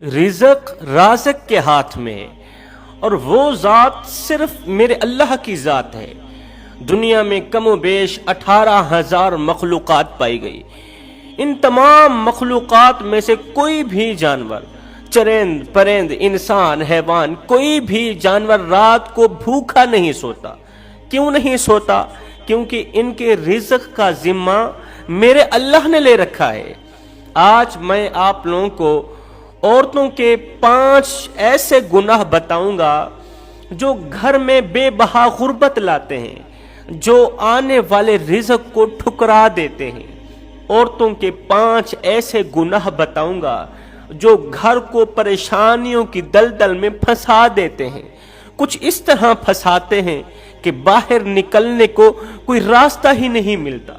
رزق رازق کے ہاتھ میں ہے، اور وہ ذات صرف میرے اللہ کی ذات ہے۔ دنیا میں کم و بیش 18,000 مخلوقات پائی گئی۔ ان تمام مخلوقات میں سے کوئی بھی جانور، چرند پرند انسان حیوان، کوئی بھی جانور رات کو بھوکا نہیں سوتا۔ کیوں نہیں سوتا؟ کیونکہ ان کے رزق کا ذمہ میرے اللہ نے لے رکھا ہے۔ آج میں آپ لوگوں کو عورتوں کے 5 ایسے گناہ بتاؤں گا جو گھر میں بے بہا غربت لاتے ہیں، جو آنے والے رزق کو ٹھکرا دیتے ہیں۔ عورتوں کے 5 ایسے گناہ بتاؤں گا جو گھر کو پریشانیوں کی دلدل میں پھنسا دیتے ہیں، کچھ اس طرح پھنساتے ہیں کہ باہر نکلنے کو کوئی راستہ ہی نہیں ملتا۔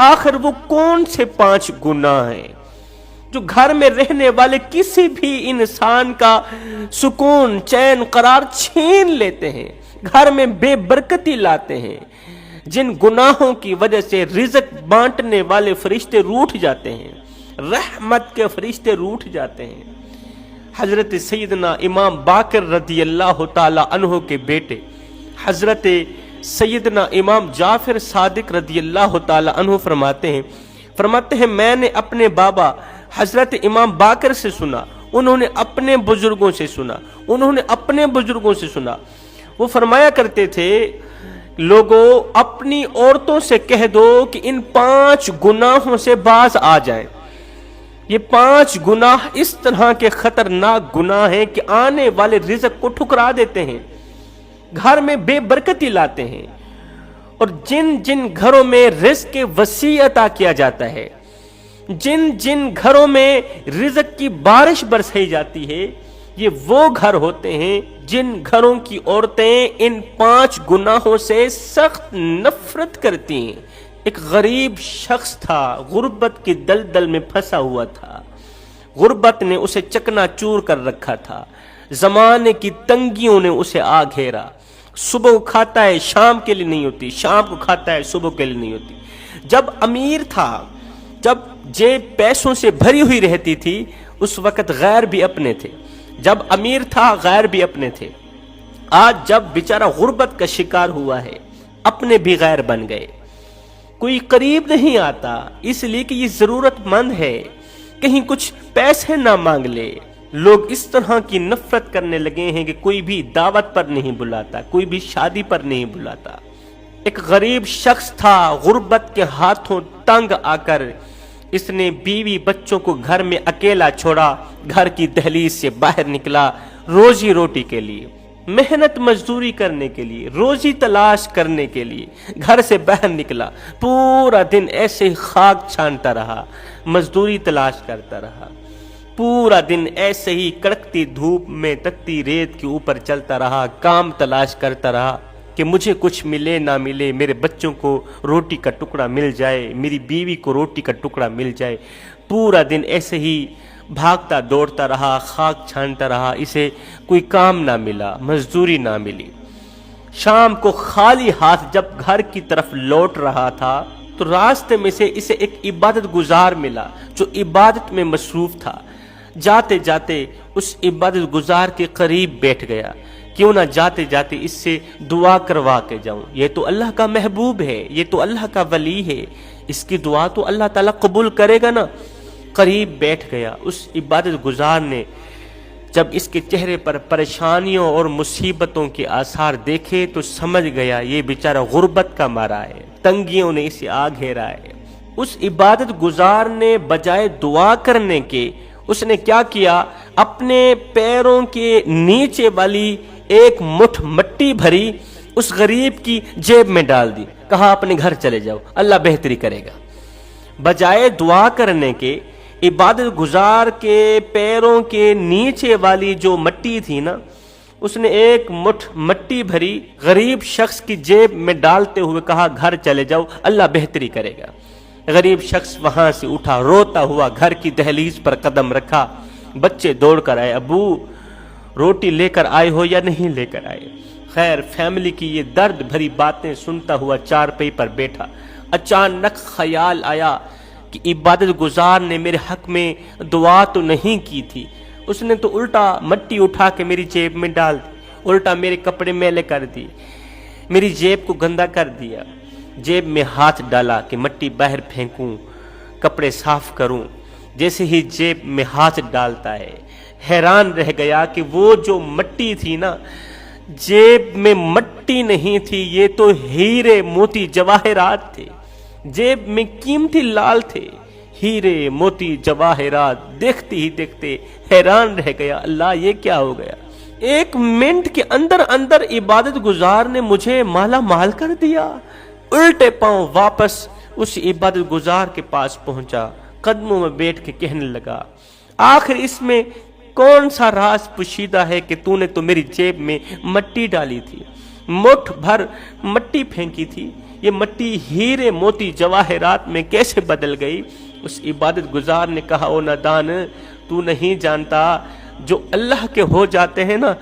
آخر وہ کون سے 5 گناہ ہیں جو گھر میں رہنے والے کسی بھی انسان کا سکون چین قرار چھین لیتے ہیں، گھر میں بے برکتی لاتے ہیں، جن گناہوں کی وجہ سے رزق بانٹنے والے فرشتے روٹھ جاتے ہیں، رحمت کے فرشتے روٹھ جاتے ہیں۔ حضرت سیدنا امام باقر رضی اللہ تعالی عنہ کے بیٹے حضرت سیدنا امام جعفر صادق رضی اللہ تعالی عنہ فرماتے ہیں میں نے اپنے بابا حضرت امام باقر سے سنا، انہوں نے اپنے بزرگوں سے سنا، وہ فرمایا کرتے تھے، لوگوں اپنی عورتوں سے کہہ دو کہ ان 5 گناہوں سے باز آ جائیں۔ یہ 5 گناہ اس طرح کے خطرناک گناہ ہیں کہ آنے والے رزق کو ٹھکرا دیتے ہیں، گھر میں بے برکتی لاتے ہیں، اور جن جن گھروں میں رزق وسیع عطا کیا جاتا ہے، جن جن گھروں میں رزق کی بارش برسائی جاتی ہے، یہ وہ گھر ہوتے ہیں جن گھروں کی عورتیں ان 5 گناہوں سے سخت نفرت کرتی ہیں۔ ایک غریب شخص تھا، غربت کی دلدل میں پھنسا ہوا تھا، غربت نے اسے چکنا چور کر رکھا تھا، زمانے کی تنگیوں نے اسے آ گھیرا، صبح کو کھاتا ہے شام کے لیے نہیں ہوتی، شام کو کھاتا ہے صبح کے لیے نہیں ہوتی۔ جب امیر تھا، جب جیب پیسوں سے بھری ہوئی رہتی تھی، اس وقت غیر بھی اپنے تھے، جب امیر تھا غیر بھی اپنے تھے۔ آج جب بیچارہ غربت کا شکار ہوا ہے، اپنے بھی غیر بن گئے، کوئی قریب نہیں آتا، اس لیے کہ یہ ضرورت مند ہے، کہیں کچھ پیسے نہ مانگ لے۔ لوگ اس طرح کی نفرت کرنے لگے ہیں کہ کوئی بھی دعوت پر نہیں بلاتا، کوئی بھی شادی پر نہیں بلاتا۔ ایک غریب شخص تھا، غربت کے ہاتھوں تنگ آ کر اس نے بیوی بچوں کو گھر میں اکیلا چھوڑا، گھر کی دہلیز سے باہر نکلا روزی روٹی کے لیے، محنت مزدوری کرنے کے لیے، روزی تلاش کرنے کے لیے گھر سے باہر نکلا، پورا دن ایسے ہی خاک چھانتا رہا، مزدوری تلاش کرتا رہا، پورا دن ایسے ہی کڑکتی دھوپ میں تکتی ریت کے اوپر چلتا رہا، کام تلاش کرتا رہا کہ مجھے کچھ ملے نہ ملے، میرے بچوں کو روٹی کا ٹکڑا مل جائے، میری بیوی کو روٹی کا ٹکڑا مل جائے۔ پورا دن ایسے ہی بھاگتا دوڑتا رہا، خاک چھانتا رہا، اسے کوئی کام نہ ملا، مزدوری نہ ملی۔ شام کو خالی ہاتھ جب گھر کی طرف لوٹ رہا تھا تو راستے میں سے اسے ایک عبادت گزار ملا جو عبادت میں مصروف تھا۔ جاتے جاتے اس عبادت گزار کے قریب بیٹھ گیا، کیوں نہ جاتے جاتے اس سے دعا کروا کے جاؤں، یہ تو اللہ کا محبوب ہے، یہ تو اللہ کا ولی ہے، اس کی دعا تو اللہ تعالیٰ قبول کرے گا نا۔ قریب بیٹھ گیا، اس عبادت گزار نے جب اس کے چہرے پر پریشانیوں اور مصیبتوں کے آثار دیکھے تو سمجھ گیا یہ بیچارہ غربت کا مارا ہے، تنگیوں نے اسے آ گھیرا ہے۔ اس عبادت گزار نے بجائے دعا کرنے کے اس نے کیا کیا، اپنے پیروں کے نیچے والی ایک مٹھ مٹی بھری اس غریب کی جیب میں ڈال دی، کہا اپنے گھر چلے جاؤ، اللہ بہتری کرے گا۔ بجائے دعا کرنے کے عبادت گزار کے پیروں کے نیچے والی جو مٹی تھی نا، اس نے ایک مٹھ مٹی بھری غریب شخص کی جیب میں ڈالتے ہوئے کہا گھر چلے جاؤ، اللہ بہتری کرے گا۔ غریب شخص وہاں سے اٹھا، روتا ہوا گھر کی دہلیز پر قدم رکھا، بچے دوڑ کر آئے، ابو روٹی لے کر آئے ہو یا نہیں لے کر آئے؟ خیر فیملی کی یہ درد بھری باتیں سنتا ہوا چارپائی پر بیٹھا، اچانک خیال آیا کہ عبادت گزار نے میرے حق میں دعا تو نہیں کی تھی، اس نے تو الٹا مٹی اٹھا کے میری جیب میں ڈال دی، الٹا میرے کپڑے میلے کر دی، میری جیب کو گندا کر دیا، جیب میں ہاتھ ڈالا کہ مٹی باہر پھینکوں، کپڑے صاف کروں، جیسے ہی جیب میں ہاتھ ڈالتا ہے حیران رہ گیا کہ وہ جو مٹی تھی نا، جیب میں مٹی نہیں تھی، یہ تو ہیرے موتی جواہرات تھے، جیب میں قیمتی لال تھے، ہیرے موتی جواہرات۔ دیکھتے ہی دیکھتے حیران رہ گیا، اللہ یہ کیا ہو گیا؟ 1 منٹ کے اندر اندر عبادت گزار نے مجھے مالا مال کر دیا۔ الٹے پاؤں واپس اس عبادت گزار کے پاس پہنچا، قدموں میں بیٹھ کے کہنے لگا، آخر اس میں کون سا راز پوشیدہ ہے کہ تو نے تو میری جیب میں مٹی ڈالی تھی، مٹھ بھر مٹی پھینکی تھی، یہ مٹی ہیرے موتی جواہرات میں کیسے بدل گئی؟ اس عبادت گزار نے کہا، او نادان، تو نہیں جانتا، جو اللہ کے ہو جاتے ہیں نا،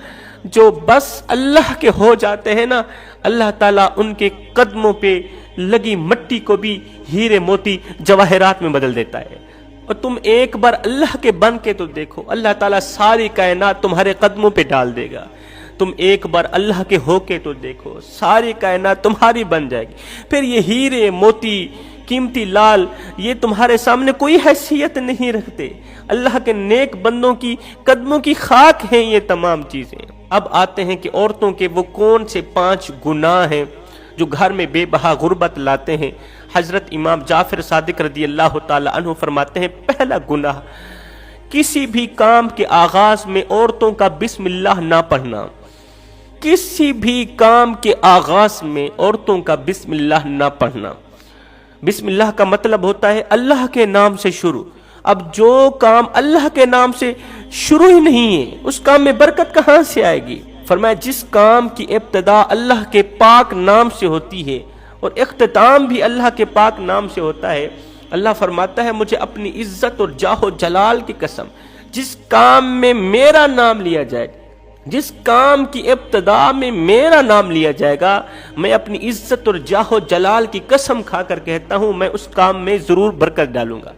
جو بس اللہ کے ہو جاتے ہیں نا، اللہ تعالیٰ ان کے قدموں پہ لگی مٹی کو بھی ہیرے موتی جواہرات میں بدل دیتا ہے۔ اور تم ایک بار اللہ کے بن کے تو دیکھو، اللہ تعالیٰ ساری کائنات تمہارے قدموں پہ ڈال دے گا۔ تم ایک بار اللہ کے ہو کے تو دیکھو، ساری کائنات تمہاری بن جائے گی، پھر یہ ہیرے موتی قیمتی لال یہ تمہارے سامنے کوئی حیثیت نہیں رکھتے، اللہ کے نیک بندوں کی قدموں کی خاک ہیں یہ تمام چیزیں۔ اب آتے ہیں کہ عورتوں کے وہ کون سے 5 گناہ ہیں جو گھر میں بے بہا غربت لاتے ہیں۔ حضرت امام جعفر صادق رضی اللہ تعالی عنہ فرماتے ہیں، پہلا گناہ، کسی بھی کام کے آغاز میں عورتوں کا بسم اللہ نہ پڑھنا۔ کسی بھی کام کے آغاز میں عورتوں کا بسم اللہ نہ پڑھنا۔ بسم اللہ کا مطلب ہوتا ہے اللہ کے نام سے شروع۔ اب جو کام اللہ کے نام سے شروع ہی نہیں ہے، اس کام میں برکت کہاں سے آئے گی؟ فرمایا جس کام کی ابتدا اللہ کے پاک نام سے ہوتی ہے اور اختتام بھی اللہ کے پاک نام سے ہوتا ہے، اللہ فرماتا ہے مجھے اپنی عزت اور جاہ و جلال کی قسم، جس کام میں میرا نام لیا جائے، جس کام کی ابتدا میں میرا نام لیا جائے گا، میں اپنی عزت اور جاہ و جلال کی قسم کھا کر کہتا ہوں میں اس کام میں ضرور برکت ڈالوں گا۔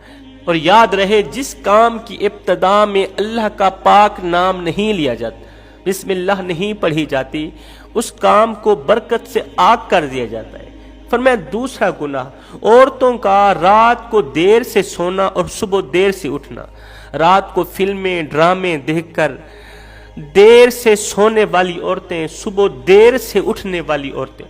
اور یاد رہے جس کام کی ابتدا میں اللہ کا پاک نام نہیں لیا جاتا، بسم اللہ نہیں پڑھی جاتی، اس کام کو برکت سے آگ کر دیا جاتا ہے۔ فرمایا دوسرا گناہ، عورتوں کا رات کو دیر سے سونا اور صبح دیر سے اٹھنا۔ رات کو فلمیں ڈرامے دیکھ کر دیر سے سونے والی عورتیں، صبح دیر سے اٹھنے والی عورتیں،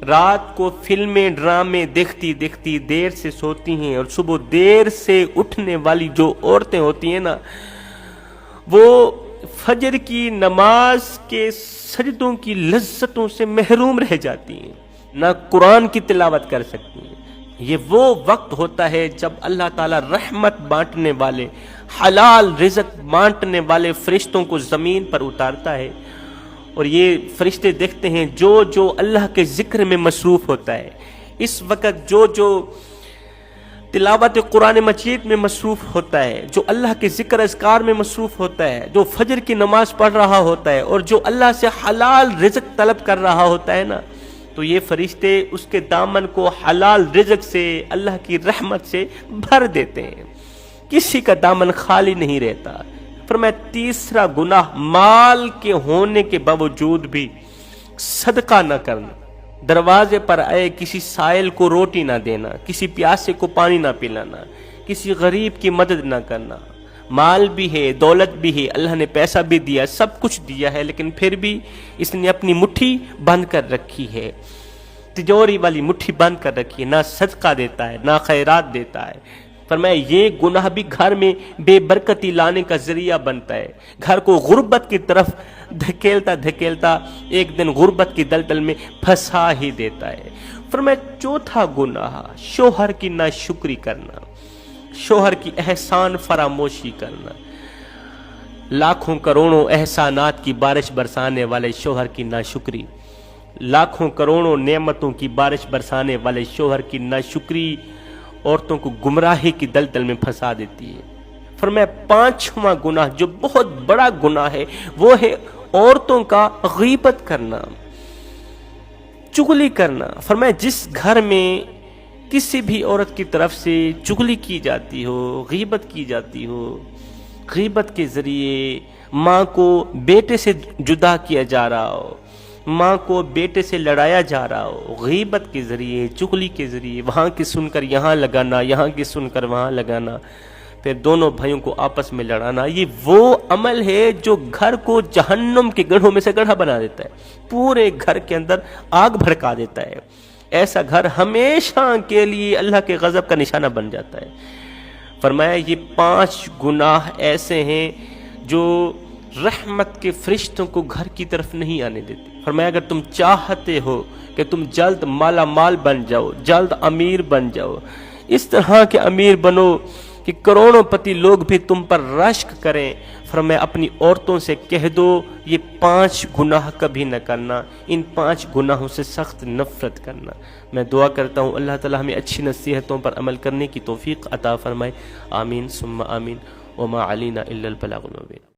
رات کو فلمیں ڈرامے دیکھتی دیکھتی دیر سے سوتی ہیں اور صبح دیر سے اٹھنے والی جو عورتیں ہوتی ہیں نا، وہ فجر کی نماز کے سجدوں کی لذتوں سے محروم رہ جاتی ہیں، نہ قرآن کی تلاوت کر سکتی ہیں۔ یہ وہ وقت ہوتا ہے جب اللہ تعالیٰ رحمت بانٹنے والے، حلال رزق بانٹنے والے فرشتوں کو زمین پر اتارتا ہے، اور یہ فرشتے دیکھتے ہیں جو جو اللہ کے ذکر میں مصروف ہوتا ہے، اس وقت جو جو تلاوت قرآن مجید میں مصروف ہوتا ہے، جو اللہ کے ذکر اذکار میں مصروف ہوتا ہے، جو فجر کی نماز پڑھ رہا ہوتا ہے اور جو اللہ سے حلال رزق طلب کر رہا ہوتا ہے نا، تو یہ فرشتے اس کے دامن کو حلال رزق سے، اللہ کی رحمت سے بھر دیتے ہیں، کسی کا دامن خالی نہیں رہتا۔ فرمایا تیسرا گناہ، مال کے ہونے کے باوجود بھی صدقہ نہ کرنا، دروازے پر آئے کسی سائل کو روٹی نہ دینا، کسی پیاسے کو پانی نہ پلانا، کسی غریب کی مدد نہ کرنا۔ مال بھی ہے، دولت بھی ہے، اللہ نے پیسہ بھی دیا، سب کچھ دیا ہے، لیکن پھر بھی اس نے اپنی مٹھی بند کر رکھی ہے، تجوری والی مٹھی بند کر رکھی ہے، نہ صدقہ دیتا ہے نہ خیرات دیتا ہے۔ فرمایا یہ گناہ بھی گھر میں بے برکتی لانے کا ذریعہ بنتا ہے، گھر کو غربت کی طرف دھکیلتا دھکیلتا ایک دن غربت کی دلدل میں پھنسا ہی دیتا ہے۔ فرمایا چوتھا گناہ، شوہر کی ناشکری کرنا، شوہر کی احسان فراموشی کرنا۔ لاکھوں کروڑوں احسانات کی بارش برسانے والے شوہر کی ناشکری، لاکھوں کروڑوں نعمتوں کی بارش برسانے والے شوہر کی ناشکری عورتوں کو گمراہی کی دلدل میں پھنسا دیتی ہے۔ فرمایا پانچواں گناہ جو بہت بڑا گناہ ہے، وہ ہے عورتوں کا غیبت کرنا، چغلی کرنا۔ فرمایا جس گھر میں کسی بھی عورت کی طرف سے چغلی کی جاتی ہو، غیبت کی جاتی ہو، غیبت کے ذریعے ماں کو بیٹے سے جدا کیا جا رہا ہو، ماں کو بیٹے سے لڑایا جا رہا ہو، غیبت کے ذریعے، چغلی کے ذریعے، وہاں کی سن کر یہاں لگانا، یہاں کی سن کر وہاں لگانا، پھر دونوں بھائیوں کو آپس میں لڑانا، یہ وہ عمل ہے جو گھر کو جہنم کے گڑھوں میں سے گڑھا بنا دیتا ہے، پورے گھر کے اندر آگ بھڑکا دیتا ہے۔ ایسا گھر ہمیشہ کے لیے اللہ کے غضب کا نشانہ بن جاتا ہے۔ فرمایا یہ 5 گناہ ایسے ہیں جو رحمت کے فرشتوں کو گھر کی طرف نہیں آنے دیتے۔ فرمایا اگر تم چاہتے ہو کہ تم جلد مالا مال بن جاؤ، جلد امیر بن جاؤ، اس طرح کے امیر بنو کہ کروڑوں پتی لوگ بھی تم پر رشک کریں، فرمایا اپنی عورتوں سے کہہ دو یہ 5 گناہ کبھی نہ کرنا، ان 5 گناہوں سے سخت نفرت کرنا۔ میں دعا کرتا ہوں اللہ تعالی ہمیں اچھی نصیحتوں پر عمل کرنے کی توفیق عطا فرمائے، آمین ثم آمین، وما علینا الا البلاغ المبین۔